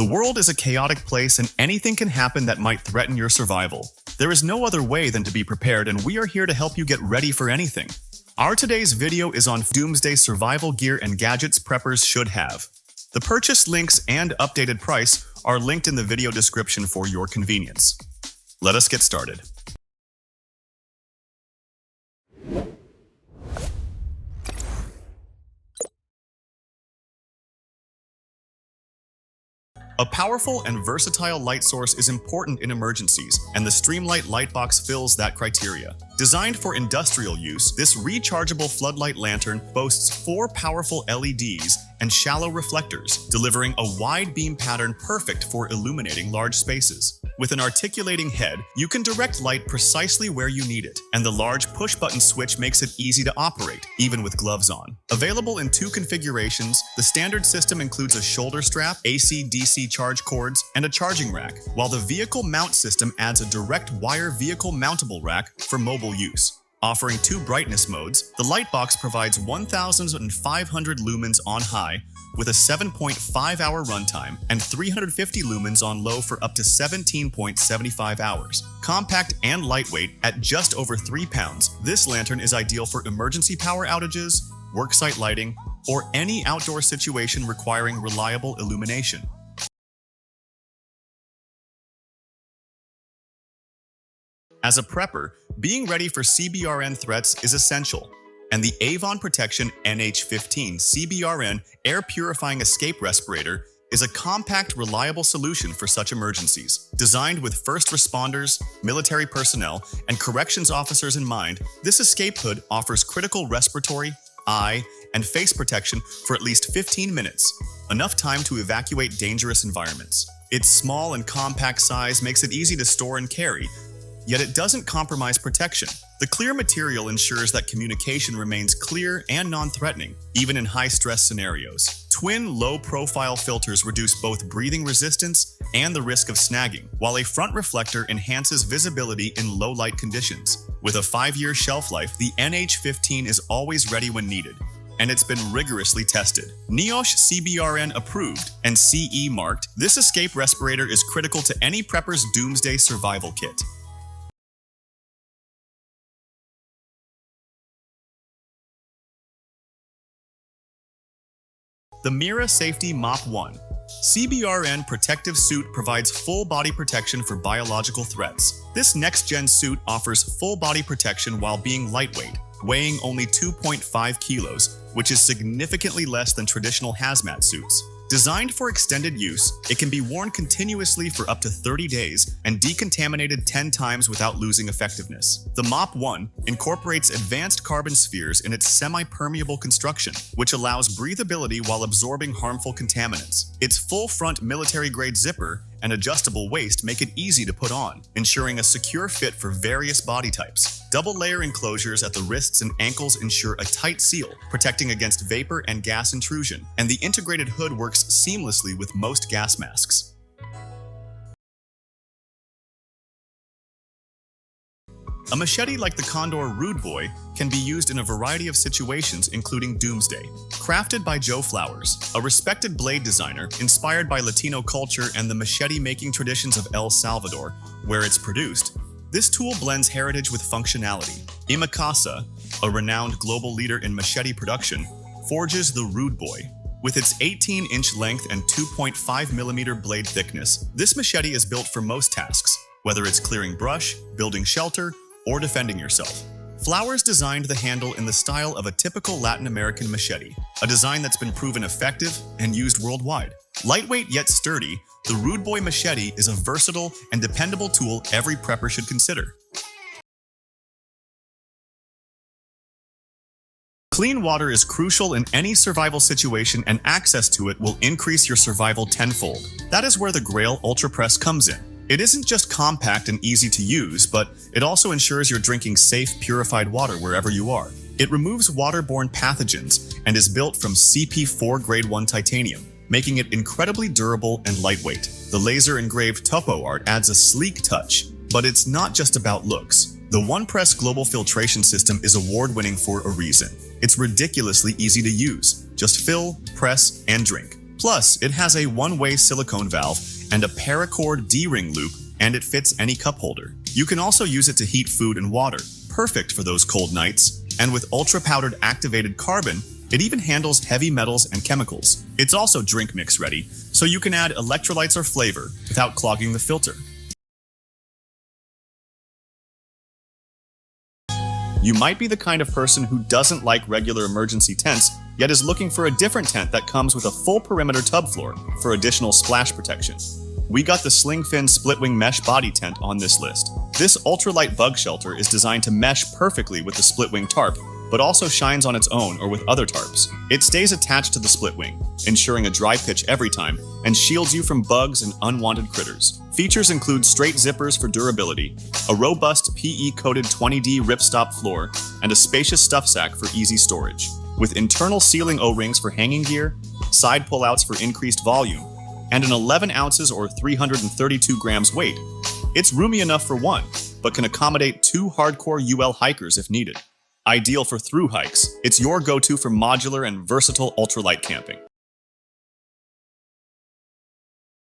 The world is a chaotic place and anything can happen that might threaten your survival. There is no other way than to be prepared, and we are here to help you get ready for anything. Our today's video is on doomsday survival gear and gadgets preppers should have. The purchase links and updated price are linked in the video description for your convenience. Let us get started. A powerful and versatile light source is important in emergencies, and the Streamlight Light Box fills that criteria. Designed for industrial use, this rechargeable floodlight lantern boasts 4 powerful LEDs and shallow reflectors, delivering a wide beam pattern perfect for illuminating large spaces. With an articulating head, you can direct light precisely where you need it, and the large push-button switch makes it easy to operate, even with gloves on. Available in 2 configurations, the standard system includes a shoulder strap, AC/DC charge cords, and a charging rack, while the vehicle mount system adds a direct wire vehicle mountable rack for mobile use. Offering 2 brightness modes, the light box provides 1,500 lumens on high with a 7.5-hour runtime and 350 lumens on low for up to 17.75 hours. Compact and lightweight at just over 3 pounds, this lantern is ideal for emergency power outages, worksite lighting, or any outdoor situation requiring reliable illumination. As a prepper, being ready for CBRN threats is essential, and the Avon Protection NH15 CBRN Air Purifying Escape Respirator is a compact, reliable solution for such emergencies. Designed with first responders, military personnel, and corrections officers in mind, this escape hood offers critical respiratory, eye, and face protection for at least 15 minutes, enough time to evacuate dangerous environments. Its small and compact size makes it easy to store and carry, yet it doesn't compromise protection. The clear material ensures that communication remains clear and non-threatening, even in high-stress scenarios. Twin low-profile filters reduce both breathing resistance and the risk of snagging, while a front reflector enhances visibility in low-light conditions. With a 5-year shelf life, the NH15 is always ready when needed, and it's been rigorously tested. NIOSH CBRN approved and CE marked, this escape respirator is critical to any prepper's doomsday survival kit. The Mira Safety Mop 1 CBRN Protective Suit provides full body protection for biological threats. This next-gen suit offers full body protection while being lightweight, weighing only 2.5 kilos, which is significantly less than traditional hazmat suits. Designed for extended use, it can be worn continuously for up to 30 days and decontaminated 10 times without losing effectiveness. The Mop 1 incorporates advanced carbon spheres in its semi-permeable construction, which allows breathability while absorbing harmful contaminants. Its full front military-grade zipper and adjustable waist make it easy to put on, ensuring a secure fit for various body types. Double-layer enclosures at the wrists and ankles ensure a tight seal, protecting against vapor and gas intrusion, and the integrated hood works seamlessly with most gas masks. A machete like the Condor Rude Boy can be used in a variety of situations, including doomsday. Crafted by Joe Flowers, a respected blade designer inspired by Latino culture and the machete-making traditions of El Salvador, where it's produced, this tool blends heritage with functionality. Imikasa, a renowned global leader in machete production, forges the Rude Boy. With its 18-inch length and 2.5mm blade thickness, this machete is built for most tasks, whether it's clearing brush, building shelter, or defending yourself. Flowers designed the handle in the style of a typical Latin American machete, a design that's been proven effective and used worldwide. Lightweight yet sturdy, the Rude Boy machete is a versatile and dependable tool every prepper should consider. Clean water is crucial in any survival situation, and access to it will increase your survival tenfold. That is where the Grail Ultra Press comes in. It isn't just compact and easy to use, but it also ensures you're drinking safe, purified water wherever you are. It removes waterborne pathogens and is built from CP4 Grade 1 titanium, making it incredibly durable and lightweight. The laser-engraved topo art adds a sleek touch, but it's not just about looks. The OnePress global filtration system is award-winning for a reason. It's ridiculously easy to use. Just fill, press, and drink. Plus, it has a one-way silicone valve and a paracord D-ring loop, and it fits any cup holder. You can also use it to heat food and water, perfect for those cold nights. And with ultra-powdered activated carbon, it even handles heavy metals and chemicals. It's also drink mix ready, so you can add electrolytes or flavor without clogging the filter. You might be the kind of person who doesn't like regular emergency tents, yet is looking for a different tent that comes with a full perimeter tub floor for additional splash protection. We got the Slingfin SplitWing mesh body tent on this list. This ultralight bug shelter is designed to mesh perfectly with the SplitWing tarp, but also shines on its own or with other tarps. It stays attached to the SplitWing, ensuring a dry pitch every time, and shields you from bugs and unwanted critters. Features include straight zippers for durability, a robust PE-coated 20D ripstop floor, and a spacious stuff sack for easy storage. With internal ceiling O-rings for hanging gear, side pullouts for increased volume, and an 11 ounces or 332 grams weight, it's roomy enough for one, but can accommodate 2 hardcore UL hikers if needed. Ideal for through hikes, it's your go-to for modular and versatile ultralight camping.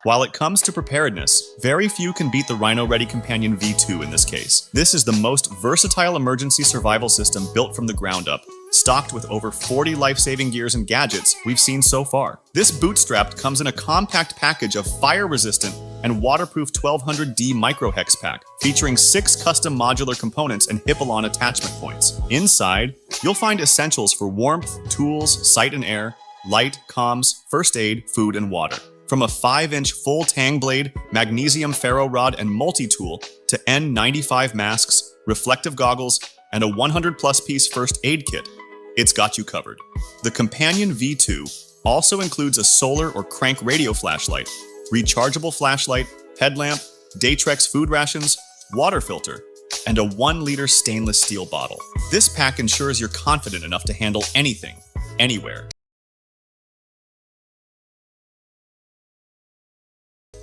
While it comes to preparedness, very few can beat the Rhino Ready Companion V2 in this case. This is the most versatile emergency survival system built from the ground up, stocked with over 40 life-saving gears and gadgets we've seen so far. This bootstrap comes in a compact package of fire-resistant and waterproof 1200D micro-hex pack, featuring 6 custom modular components and Hippalon attachment points. Inside, you'll find essentials for warmth, tools, sight and air, light, comms, first aid, food, and water. From a 5-inch full tang blade, magnesium ferro rod, and multi-tool to N95 masks, reflective goggles, and a 100-plus piece first aid kit, it's got you covered. The Companion V2 also includes a solar or crank radio flashlight, rechargeable flashlight, headlamp, Daytrex food rations, water filter, and a 1-liter stainless steel bottle. This pack ensures you're confident enough to handle anything, anywhere.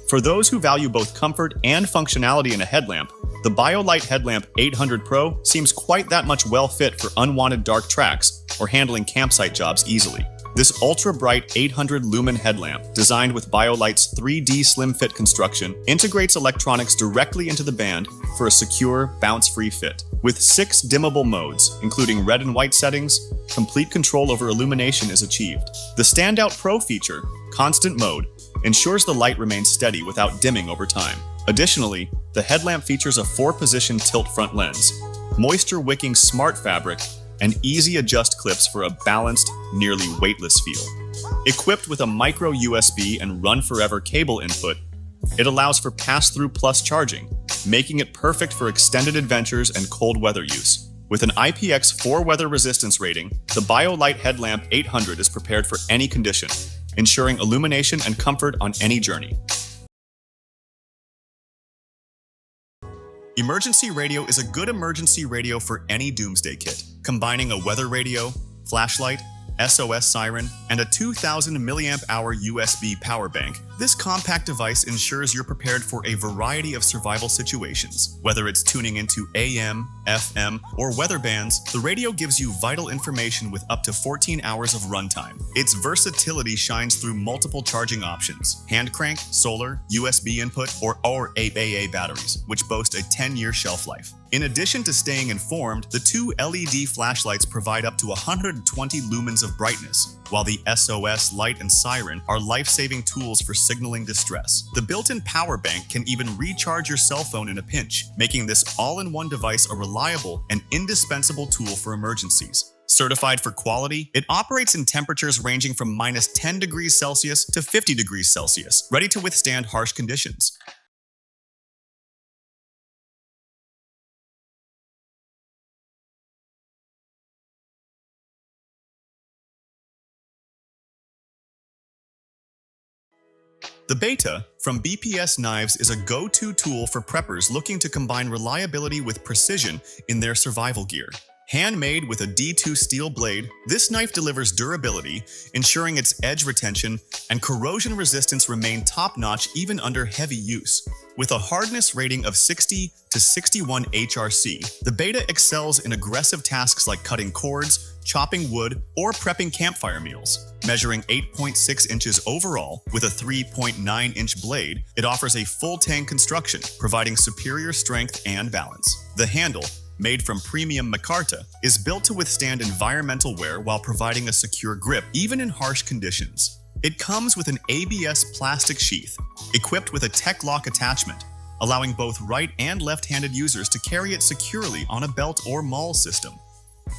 For those who value both comfort and functionality in a headlamp, the BioLite Headlamp 800 Pro seems quite that much well fit for unwanted dark tracks or handling campsite jobs easily. This ultra-bright 800 lumen headlamp, designed with BioLite's 3D slim fit construction, integrates electronics directly into the band for a secure, bounce-free fit. With 6 dimmable modes, including red and white settings, complete control over illumination is achieved. The standout Pro feature, Constant Mode, ensures the light remains steady without dimming over time. Additionally, the headlamp features a 4-position tilt front lens, moisture-wicking smart fabric, and easy adjust clips for a balanced, nearly weightless feel. Equipped with a micro USB and run forever cable input, it allows for pass-through plus charging, making it perfect for extended adventures and cold weather use. With an IPX4 weather resistance rating, the BioLite Headlamp 800 is prepared for any condition, ensuring illumination and comfort on any journey. Emergency radio is a good emergency radio for any doomsday kit, combining a weather radio, flashlight, SOS siren, and a 2000 mAh USB power bank. This compact device ensures you're prepared for a variety of survival situations. Whether it's tuning into AM, FM, or weather bands, the radio gives you vital information with up to 14 hours of runtime. Its versatility shines through multiple charging options: hand crank, solar, USB input, or AA batteries, which boast a 10-year shelf life. In addition to staying informed, the 2 LED flashlights provide up to 120 lumens of brightness, while the SOS light and siren are life-saving tools for signaling distress. The built-in power bank can even recharge your cell phone in a pinch, making this all-in-one device a reliable and indispensable tool for emergencies. Certified for quality, it operates in temperatures ranging from -10 degrees Celsius to 50 degrees Celsius, ready to withstand harsh conditions. The Beta from BPS Knives is a go-to tool for preppers looking to combine reliability with precision in their survival gear. Handmade with a D2 steel blade, this knife delivers durability, ensuring its edge retention and corrosion resistance remain top-notch even under heavy use. With a hardness rating of 60 to 61 HRC, the Beta excels in aggressive tasks like cutting cords, chopping wood, or prepping campfire meals. Measuring 8.6 inches overall with a 3.9-inch blade, it offers a full tank construction, providing superior strength and balance. The handle, made from premium micarta, is built to withstand environmental wear while providing a secure grip even in harsh conditions. It comes with an ABS plastic sheath, equipped with a tech lock attachment, allowing both right and left-handed users to carry it securely on a belt or maul system.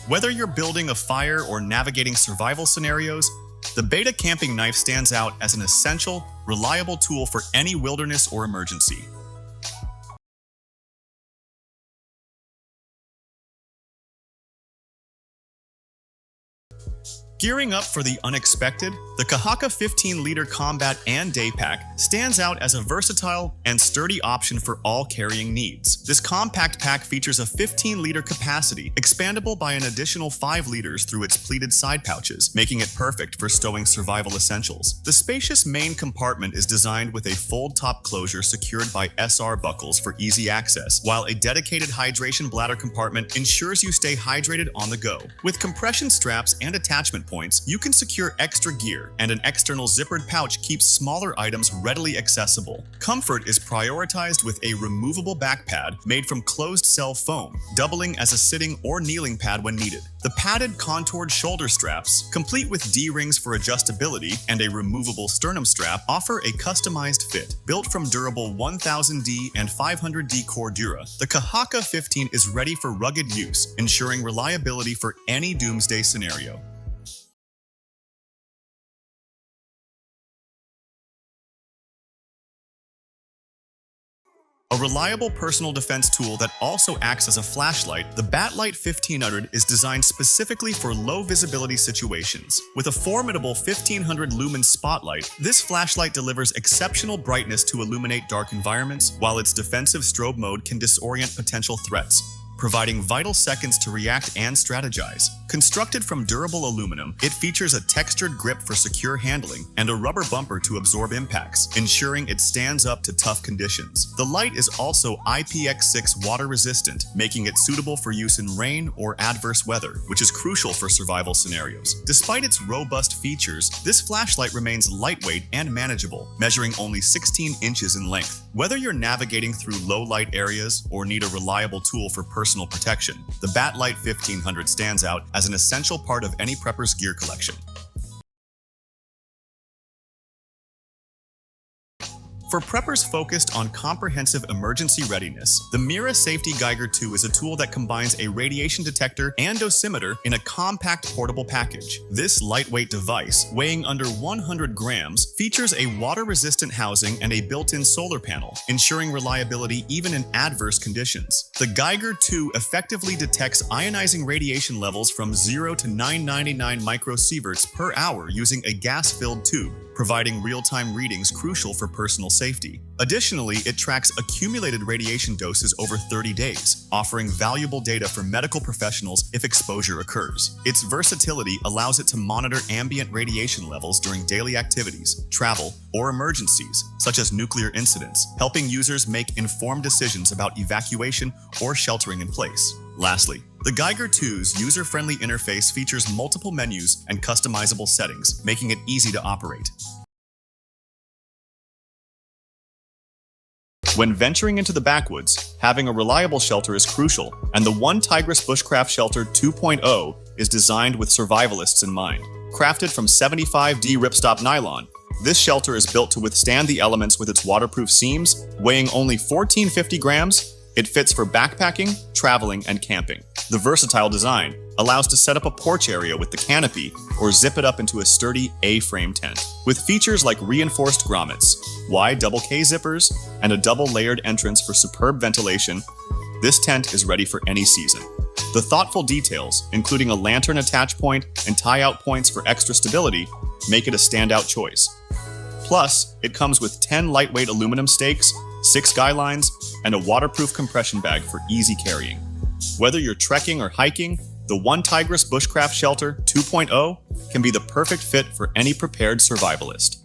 Whether you're building a fire or navigating survival scenarios, the Beta camping knife stands out as an essential, reliable tool for any wilderness or emergency. Gearing up for the unexpected, the Kahaka 15-liter Combat and Day Pack stands out as a versatile and sturdy option for all carrying needs. This compact pack features a 15-liter capacity, expandable by an additional 5 liters through its pleated side pouches, making it perfect for stowing survival essentials. The spacious main compartment is designed with a fold-top closure secured by SR buckles for easy access, while a dedicated hydration bladder compartment ensures you stay hydrated on the go. With compression straps and attachment points, you can secure extra gear, and an external zippered pouch keeps smaller items readily accessible. Comfort is prioritized with a removable back pad made from closed-cell foam, doubling as a sitting or kneeling pad when needed. The padded contoured shoulder straps, complete with D-rings for adjustability and a removable sternum strap, offer a customized fit. Built from durable 1000D and 500D Cordura, the Kahaka 15 is ready for rugged use, ensuring reliability for any doomsday scenario. A reliable personal defense tool that also acts as a flashlight, the Batl Light 1500 is designed specifically for low visibility situations. With a formidable 1500 lumen spotlight, this flashlight delivers exceptional brightness to illuminate dark environments, while its defensive strobe mode can disorient potential threats, providing vital seconds to react and strategize. Constructed from durable aluminum, it features a textured grip for secure handling and a rubber bumper to absorb impacts, ensuring it stands up to tough conditions. The light is also IPX6 water resistant, making it suitable for use in rain or adverse weather, which is crucial for survival scenarios. Despite its robust features, this flashlight remains lightweight and manageable, measuring only 16 inches in length. Whether you're navigating through low-light areas or need a reliable tool for personal protection, the Batl Light 1500 stands out as an essential part of any prepper's gear collection. For preppers focused on comprehensive emergency readiness, the Mira Safety Geiger 2 is a tool that combines a radiation detector and dosimeter in a compact portable package. This lightweight device, weighing under 100 grams, features a water-resistant housing and a built-in solar panel, ensuring reliability even in adverse conditions. The Geiger 2 effectively detects ionizing radiation levels from 0 to 999 microsieverts per hour using a gas-filled tube, providing real-time readings crucial for personal safety. Additionally, it tracks accumulated radiation doses over 30 days, offering valuable data for medical professionals if exposure occurs. Its versatility allows it to monitor ambient radiation levels during daily activities, travel, or emergencies, such as nuclear incidents, helping users make informed decisions about evacuation or sheltering in place. Lastly, the Geiger 2's user-friendly interface features multiple menus and customizable settings, making it easy to operate. When venturing into the backwoods, having a reliable shelter is crucial, and the One Tigress Bushcraft Shelter 2.0 is designed with survivalists in mind. Crafted from 75D ripstop nylon, this shelter is built to withstand the elements with its waterproof seams. Weighing only 1450 grams, it fits for backpacking, traveling, and camping. The versatile design allows to set up a porch area with the canopy or zip it up into a sturdy A-frame tent. With features like reinforced grommets, wide double K zippers, and a double-layered entrance for superb ventilation, this tent is ready for any season. The thoughtful details, including a lantern attach point and tie-out points for extra stability, make it a standout choice. Plus, it comes with 10 lightweight aluminum stakes, 6 guy lines, and a waterproof compression bag for easy carrying. Whether you're trekking or hiking, the One Tigress Bushcraft Shelter 2.0 can be the perfect fit for any prepared survivalist.